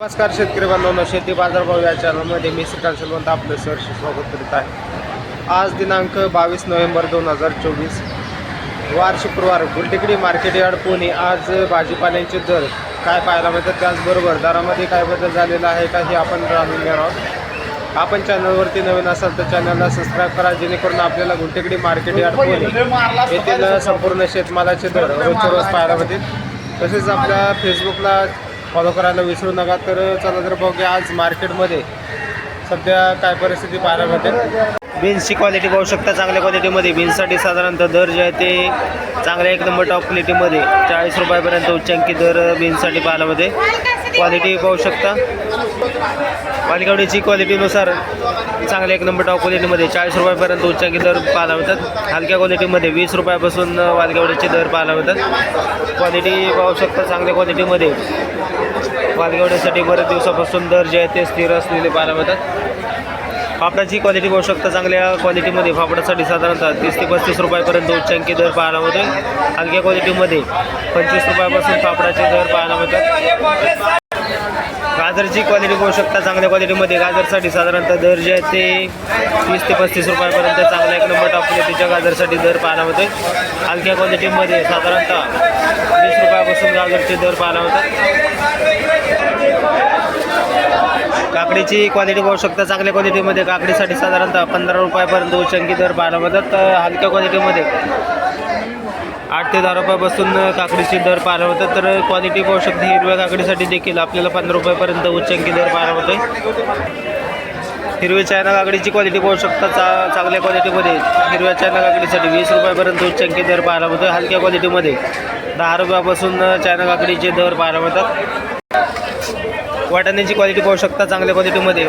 नमस्कार शेतकरी बांधवांनो, शेती बाजारभाव या चॅनलमध्ये मी श्रीकांत सेलवंत आपलं सहर्ष स्वागत करीत आहे. आज दिनांक 22 नोव्हेंबर 2024 वार शुक्रवार. Gultekdi market yard Pune. आज भाजीपाल्याचे दर काय पाहायला मिळतात, त्याचबरोबर दरामध्ये काय बदल झालेला आहे का हे आपण जाणून घेणार आहोत. आपण चॅनलवरती नवीन असाल तर चॅनलला सबस्क्राईब करा, जेणेकरून आपल्याला गुलटेकडी मार्केट यार्ड पुणे येथील संपूर्ण शेतमालाचे दर रोजच्या रोज पाहायला मिळतील. तसेच आपल्या फेसबुकला फॉलो करायला विसरू नका. तर चला तर बघूया आज मार्केटमध्ये सध्या काय परिस्थिती पाहायला मिळते. बीन्सची क्वालिटी पाहू शकता चांगल्या क्वालिटीमध्ये. बीन्ससाठी साधारणतः दर जे आहे ते चांगल्या एक नंबर टॉप क्वालिटीमध्ये 40 रुपयापर्यंत उच्चांकी दर बीन्ससाठी पाहायला मिळते. क्वालिटी पाहू शकता वालगवडीची क्वालिटीनुसार चांगल्या एक नंबर टॉप क्वालिटीमध्ये 40 रुपयापर्यंत उच्चांकी दर पाहायला मिळतात. हलक्या क्वालिटीमध्ये 20 रुपयापासून वालगवडीचे दर पाहायला मिळतात. क्वालिटी पाहू शकता चांगल्या क्वालिटीमध्ये वालगवडीसाठी बरेच दिवसापासून दर जे आहे ते स्थिर असलेले पाहायला मिळतात. फापडाची क्वालिटी पाहू शकता चांगल्या क्वालिटीमध्ये फापडासाठी साधारणतः 30 ते 35 रुपयापर्यंत उच्चांकी दर पाहायला मिळते. हलक्या क्वालिटीमध्ये 25 रुपयापासून फापडाचे दर पाहायला मिळतात. गाजरची क्वालिटी पाहू शकता चांगल्या क्वालिटीमध्ये. गाजरसाठी साधारणतः दर जे आहेत ते 30 ते 35 रुपयापर्यंत चांगल्या एक नंबर टॉप क्वालिटीच्या गाजरसाठी दर पाहायला मिळते. हलक्या क्वालिटीमध्ये साधारणतः 20 रुपयापासून गाजरचे दर पाहायला मिळतात. काकडीची क्वालिटी पाहू शकता चांगल्या क्वालिटीमध्ये. काकडीसाठी साधारणतः 15 रुपयापर्यंत उच्चांकी दर पाहायला मिळतात. हलक्या क्वालिटीमध्ये 8 ते 10 रुपयापासून काकडीचे दर पाहायला मिळतात. तर क्वालिटी पाहू शकता हिरव्या काकडीसाठी देखील आपल्याला 15 रुपयापर्यंत उच्चांकी दर पाहायला मिळते. हिरव्या चायना काकडीची क्वालिटी पाहू शकता चांगल्या क्वालिटीमध्ये. हिरव्या चायना काकडीसाठी 20 रुपयापर्यंत उच्चांकी दर पाहायला मिळतो. हलक्या क्वालिटीमध्ये 10 रुपयापासून चायना काकडीचे दर पाहायला मिळतात. वाटाण्याची क्वालिटी पाहू शकता चांगल्या क्वालिटीमध्ये.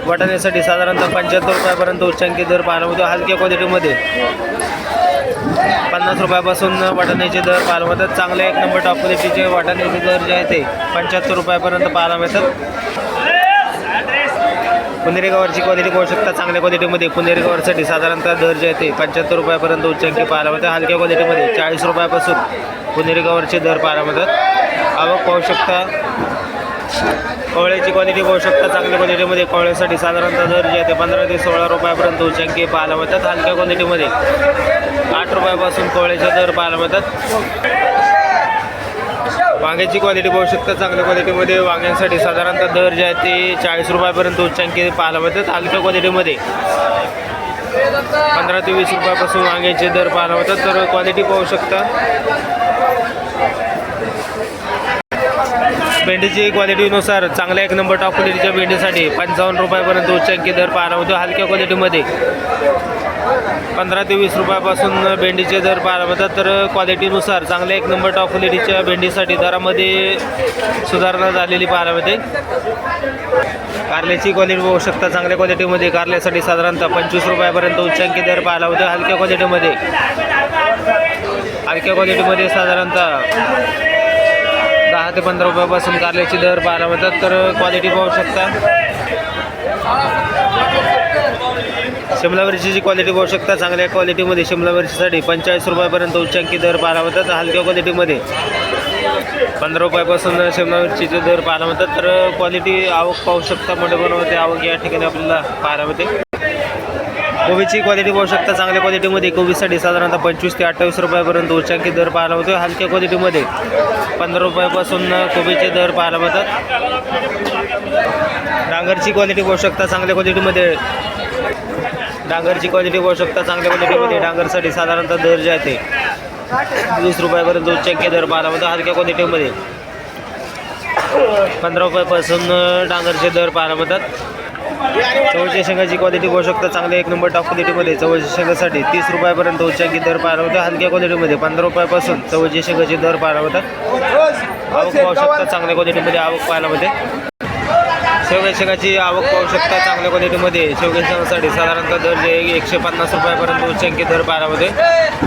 वाटाण्यासाठी साधारणतः 75 रुपयापर्यंत उच्चांकी दर पाहायला मिळतो. हलक्या क्वालिटीमध्ये 50 रुपयापासून वाटाण्याचे दर पाहायला मिळतात. चांगल्या एक नंबर टॉप क्वालिटीचे वाटाण्याचे दर जे आहे ते 75 रुपयापर्यंत पाहायला मिळतात. पुणेरी गवारची क्वालिटी पाहू शकता चांगल्या क्वालिटीमध्ये. पुणेरी गवारसाठी साधारणतः दर जे आहे ते 75 रुपयापर्यंत उच्चांकी पाहायला मिळतात. हलक्या क्वालिटीमध्ये 40 रुपयापासून पुणेरी गवारचे दर पाहायला मिळतात. आवक पाहू शकता. कवळ्याची क्वालिटी पाहू शकता चांगल्या क्वालिटीमध्ये. कवळ्यासाठी साधारणतः दर जे आहे ते 15 ते 16 रुपयापर्यंत उच्चांकी पाहायला मिळतात. हलक्या क्वालिटीमध्ये 8 रुपयापासून कवळ्याचे दर पाहायला मिळतात. वांग्याची क्वालिटी पाहू शकता चांगल्या क्वालिटीमध्ये. वांग्यांसाठी साधारणतः दर जे आहे ते 40 रुपयापर्यंत उच्चांकी पाहायला मिळतात. हलक्या क्वालिटीमध्ये 15 ते 20 रुपयापासून वांग्याचे दर पाहायला मिळतात. तर क्वालिटी पाहू शकता. भेंडीची क्वालिटीनुसार चांगल्या एक नंबर टॉप क्वालिटीच्या भेंडीसाठी 55 रुपयापर्यंत उच्चांकी दर पाहायला मिळतो. हलक्या क्वालिटीमध्ये 15 ते 20 रुपयापासून भेंडीचे दर पाहायला मिळतात. तर क्वालिटीनुसार चांगल्या एक नंबर टॉप क्वालिटीच्या भेंडीसाठी दरामध्ये सुधारणा झालेली पाहायला मिळते. कारल्याची क्वालिटी पाहू शकता चांगल्या क्वालिटीमध्ये. कारल्यासाठी साधारणतः 25 रुपयापर्यंत उच्चांकी दर पाहायला मिळतो. हलक्या क्वालिटीमध्ये साधारणतः 10 ते 15 रुपयापासून कारल्याचे दर पाहायला मिळतात. तर क्वालिटी पाहू शकता. शिमला मिरचीची क्वालिटी पाहू शकता चांगल्या क्वालिटीमध्ये. शिमला मिरचीसाठी 45 रुपयापर्यंत उच्चांकी दर पाहायला मिळतात. हलक्या क्वालिटीमध्ये 15 रुपयापासून शिमला मिरचीचे दर पाहायला मिळतात. तर क्वालिटी आवक पाहू शकता. मोठ्या प्रमाणामध्ये आवक या ठिकाणी आपल्याला पाहायला मिळते. कोबीची क्वालिटी पाहू शकता चांगल्या क्वालिटीमध्ये. कोबीसाठी साधारणतः 25 ते 28 रुपयापर्यंत उच्चांकी दर पाहायला मिळतो. हलक्या क्वालिटीमध्ये 15 रुपयापासून कोबीचे दर पाहायला मिळतात. डांगरची क्वालिटी पाहू शकता चांगल्या क्वालिटीमध्ये. डांगरची क्वालिटी पाहू शकता चांगल्या क्वालिटीमध्ये. डांगरसाठी साधारणतः दर जे आहे ते 20 रुपयापर्यंत उच्चांकी दर पाहायला मिळतो. हलक्या क्वालिटीमध्ये 15 रुपयापासून डांगरचे दर पाहायला मिळतात. चवळीच्या शेंगाची क्वालिटी पाहू शकता चांगल्या एक नंबर टॉप क्वालिटीमध्ये. चवळीच्या शेंगासाठी 30 रुपयापर्यंत उच्चांकी दर पाहायला मिळतो. हलक्या क्वालिटीमध्ये 15 रुपयापासून चवळीच्या शेंगाचे दर पाहायला मिळतात. आवक पाहू शकता चांगल्या क्वालिटीमध्ये आवक पाहायला मिळते. शेवग्या शेंगाची आवक पाहू शकता चांगल्या क्वालिटीमध्ये. शेवग्या शेंगासाठी साधारणतः दर जे 150 रुपयापर्यंत उच्चांकी दर पाहायला मिळते.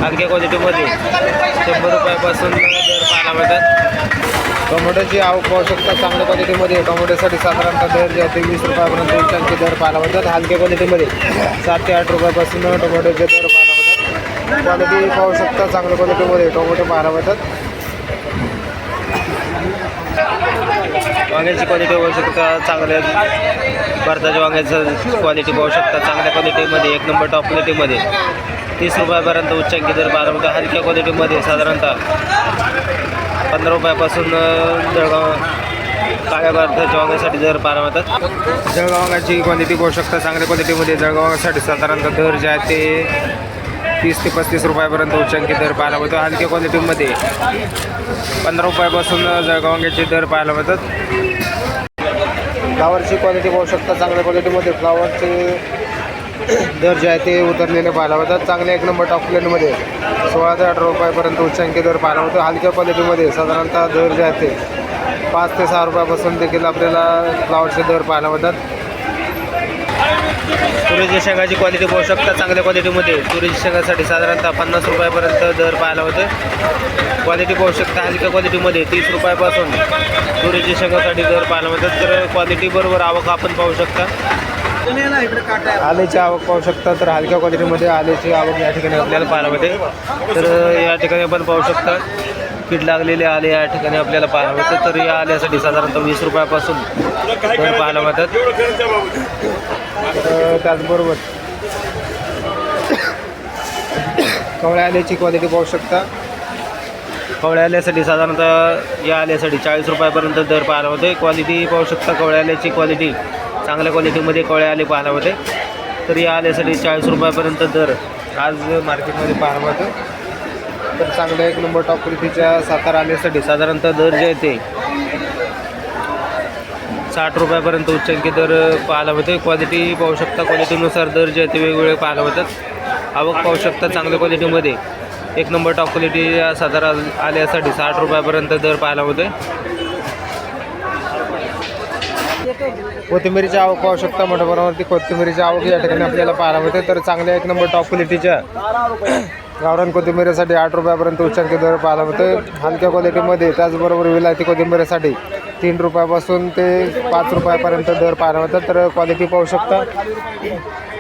हलक्या क्वालिटीमध्ये 100 रुपयापासून दर पाहायला मिळतात. टोमॅटोची आवक पाहू शकता चांगल्या क्वालिटीमध्ये. टोमॅटोसाठी साधारणतः दर जे आहे ते 20 रुपयापर्यंत उच्चांकी दर पाहायला मिळतात. हलक्या क्वालिटीमध्ये 7 ते 8 रुपयापासून टोमॅटोचे दर पाहायला मिळतात. क्वालिटी पाहू शकता चांगल्या क्वालिटीमध्ये टोमॅटो पाहायला मिळतात. वांग्याची क्वालिटी बघू शकता चांगल्या भरताच्या वांग्याचं क्वालिटी पाहू शकता चांगल्या क्वालिटीमध्ये एक नंबर टॉप क्वालिटीमध्ये 30 रुपयापर्यंत उच्चांकी दर पाहायला मिळतो. हलक्या क्वालिटीमध्ये साधारणतः 15 रुपयापासून जळगाव काळ्या भरताच्या वांग्यासाठी दर पाहायला मिळतात. जळगाव वांग्याची क्वालिटी पाहू शकता चांगल्या क्वालिटीमध्ये जळगाव वांग्यासाठी साधारणतः दर जे आहे ते 30 ते 35 रुपयापर्यंत उच्चांकी दर पाहायला मिळतो. हलक्या क्वालिटीमध्ये 15 रुपयापासून जळगाव वांग्याचे दर पाहायला मिळतात. फ्लावरची क्वालिटी पाहू शकता चांगल्या क्वालिटीमध्ये फ्लावरचे दर जे आहे ते उतरलेले पाहायला मिळतात. चांगल्या एक नंबर टॉप क्वालिटीमध्ये 16 ते 18 रुपयापर्यंत उच्चांकी दर पाहायला मिळतो. हलक्या क्वालिटीमध्ये साधारणतः दर जे आहे ते 5 ते 6 रुपयापासून देखील आपल्याला फ्लावरचे दर पाहायला मिळतात. तुरीच्या शेंगाची क्वालिटी पाहू शकता चांगल्या क्वालिटीमध्ये तुरीच्या शेंगासाठी साधारणतः 50 रुपयापर्यंत दर पाहायला होते. क्वालिटी पाहू शकता हलक्या क्वालिटीमध्ये 30 रुपयापासून तुरीच्या शेंगासाठी दर पाहायला मिळतात. तर क्वालिटीबरोबर आवक आपण पाहू शकता. आलेची आवक पाहू शकता तर हलक्या क्वालिटीमध्ये आलेची आवक या ठिकाणी आपल्याला पाहायला मिळते. तर या ठिकाणी आपण पाहू शकता कीड लागलेले आले या ठिकाणी आपल्याला पाहायला मिळतात. तर या आल्यासाठी साधारणतः 20 रुपयापासून दर पाहायला मिळतात. त्याचबरोबर कवळ्या आल्याची क्वालिटी पाहू शकता. कवळ्या आल्यासाठी साधारणतः या आल्यासाठी 40 रुपयापर्यंत दर पाहायला होते. क्वालिटी पाहू शकता कवळ्या आल्याची क्वालिटी चांगल्या क्वालिटीमध्ये कवळ्या आले पाहायला होते. तर या आल्यासाठी 40 रुपयापर्यंत दर आज मार्केटमध्ये पाहायला होते. तर चांगल्या एक नंबर टॉप क्वालिटीच्या सातारा आल्यासाठी साधारणतः दर जे आहे ते 60 रुपयापर्यंत उच्चांकी दर पाहायला होते. क्वालिटी पाहू शकता क्वालिटीनुसार दर जे आहे ते वेगवेगळे पाहायला होतात. आवक पाहू शकता चांगल्या क्वालिटीमध्ये एक नंबर टॉप क्वालिटी या सातारा आल्यासाठी 60 रुपयापर्यंत दर पाहायला होते. कोथिंबीरीची आवक पाहू शकता मोठ्या प्रमाणावरती कोथिंबीरीची आवक या ठिकाणी आपल्याला पाहायला मिळते. तर चांगल्या एक नंबर टॉप क्वालिटीच्या गावरान कोथिंबीरीसाठी 8 रुपयापर्यंत उच्चांकी दर पाहायला मिळते. हलक्या क्वालिटीमध्ये त्याचबरोबर विलायती कोथिंबीरीसाठी 3 रुपयापासून ते 5 रुपयापर्यंत दर पाहायला मिळतात. तर क्वालिटी पाहू शकता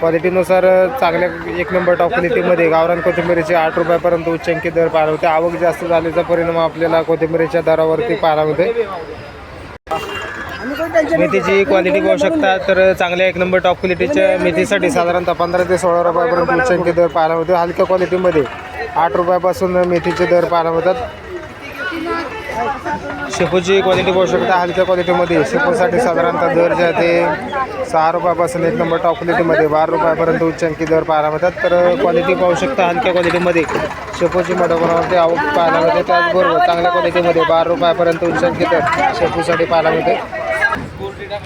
क्वालिटीनुसार चांगल्या एक नंबर टॉप क्वालिटीमध्ये गावरान कोथिंबीरीचे 8 रुपयापर्यंत उच्चांकी दर पाहायला मिळते. आवक जास्त झाल्याचा परिणाम आपल्याला कोथिंबीरीच्या दरावरती पाहायला मिळते. मेथीची क्वालिटी पाहू शकता तर चांगल्या एक नंबर टॉप क्वालिटीच्या मेथीसाठी साधारणतः 15 ते 16 रुपयापर्यंत उच्चांकी दर पाहायला मिळतो. हलक्या क्वालिटीमध्ये 8 रुपयापासून मेथीचे दर पाहायला मिळतात. शेपूची क्वालिटी पाहू शकता हलक्या क्वालिटीमध्ये शेपूसाठी साधारणतः दर जे आहे ते 6 रुपयापासून एक नंबर टॉप क्वालिटीमध्ये 12 रुपयापर्यंत उच्चांकी दर पाहायला मिळतात. तर क्वालिटी पाहू शकता हलक्या क्वालिटीमध्ये शेपूची मोठ्या प्रमाणावरती आवक पाहायला मिळते. त्याचबरोबर चांगल्या क्वालिटीमध्ये 12 रुपयापर्यंत उच्चांकी दर शेपूसाठी पाहायला मिळते.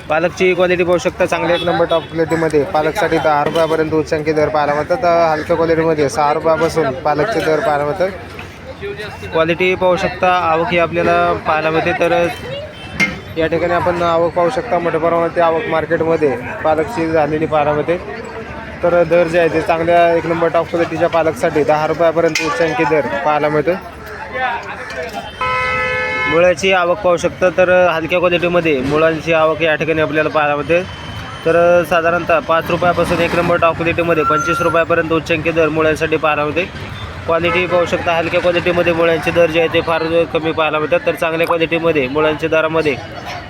पालकची क्वालिटी पाहू शकता चांगल्या एक नंबर टॉप क्वालिटीमध्ये पालकसाठी 10 रुपयापर्यंत उच्चांकी दर पाहायला मिळतात. हलक्या क्वालिटीमध्ये 6 रुपयापासून पालकचे दर पाहायला मिळतात. क्वालिटी पाहू शकता आवक ही आपल्याला पाहायला मिळते. तर या ठिकाणी आपण आवक पाहू शकता मोठ्या प्रमाणात आवक मार्केटमध्ये पालकची झालेली पाहायला मिळते. तर दर जे आहे ते चांगल्या एक नंबर टॉप क्वालिटीच्या पालकसाठी 10 रुपयापर्यंत उच्चांकी दर पाहायला मिळतो. मुळ्याची आवक पाहू शकता तर हलक्या क्वालिटीमध्ये मुळांची आवक या ठिकाणी आपल्याला पाहायला मिळते. तर साधारणतः 5 रुपयापासून एक नंबर टॉप क्वालिटीमध्ये 25 रुपयापर्यंत उच्चांकी दर मुळ्यांसाठी पाहायला मिळते. क्वालिटी पाहू शकता हलक्या क्वालिटीमध्ये मुळ्यांचे दर जे आहे ते फार कमी पाहायला मिळतात. तर चांगल्या क्वालिटीमध्ये मुळांच्या दरामध्ये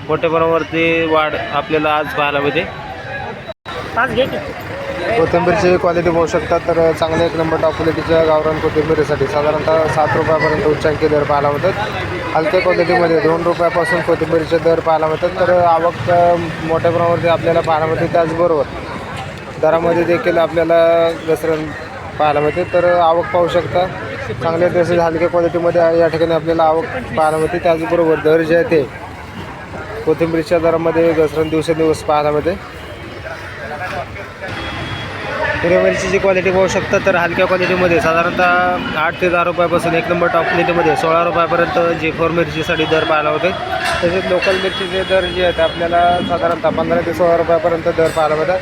मोठ्या प्रमाणावरती वाढ आपल्याला आज पाहायला मिळते. कोथिंबीरची क्वालिटी पाहू शकता तर चांगल्या एक नंबर टॉप क्वालिटीच्या गावरान कोथिंबीरीसाठी साधारणतः 7 रुपयापर्यंत उच्चांकी दर पाहायला मिळतात. हलक्या क्वालिटीमध्ये 2 रुपयापासून कोथिंबीरीचे दर पाहायला मिळतात. तर आवक मोठ्या प्रमाणावरती आपल्याला पाहायला मिळते. त्याचबरोबर दरामध्ये देखील आपल्याला घसरण पाहायला मिळते. तर आवक पाहू शकता चांगल्या तसेच हलक्या क्वालिटीमध्ये या ठिकाणी आपल्याला आवक पाहायला मिळते. त्याचबरोबर दर जे आहे ते कोथिंबीरीच्या दरामध्ये घसरण दिवसेंदिवस पाहायला मिळते. हिरव्या मिरचीची क्वालिटी पाहू शकता तर हलक्या क्वालिटीमध्ये साधारणतः 8 ते 10 रुपयापासून एक नंबर टॉप क्वालिटीमध्ये 16 रुपयापर्यंत G4 मिरचीसाठी दर पाहायला होते. तसेच लोकल मिरचीचे दर जे आहेत आपल्याला साधारणतः 15 ते 16 रुपयापर्यंत दर पाहायला मिळतात.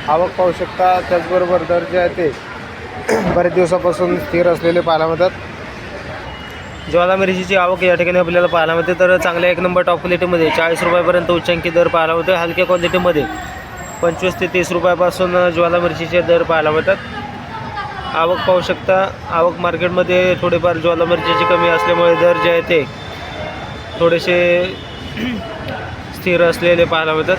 आवक पाहू शकता त्याचबरोबर दर जे आहे ते बरेच दिवसापासून स्थिर असलेले पाहायला मिळतात. ज्वाला मिरचीची आवक या ठिकाणी आपल्याला पाहायला मिळते. तर चांगल्या एक नंबर टॉप क्वालिटीमध्ये 40 रुपयापर्यंत उच्चांकी दर पाहायला होते. हलक्या क्वालिटीमध्ये 25 ते 30 रुपयापासून ज्वाला मिरचीचे दर पाहायला मिळतात. आवक पाहू शकता आवक मार्केटमध्ये थोडेफार ज्वाला मिरचीची कमी असल्यामुळे दर जे आहे ते थोडेसे स्थिर असलेले पाहायला मिळतात.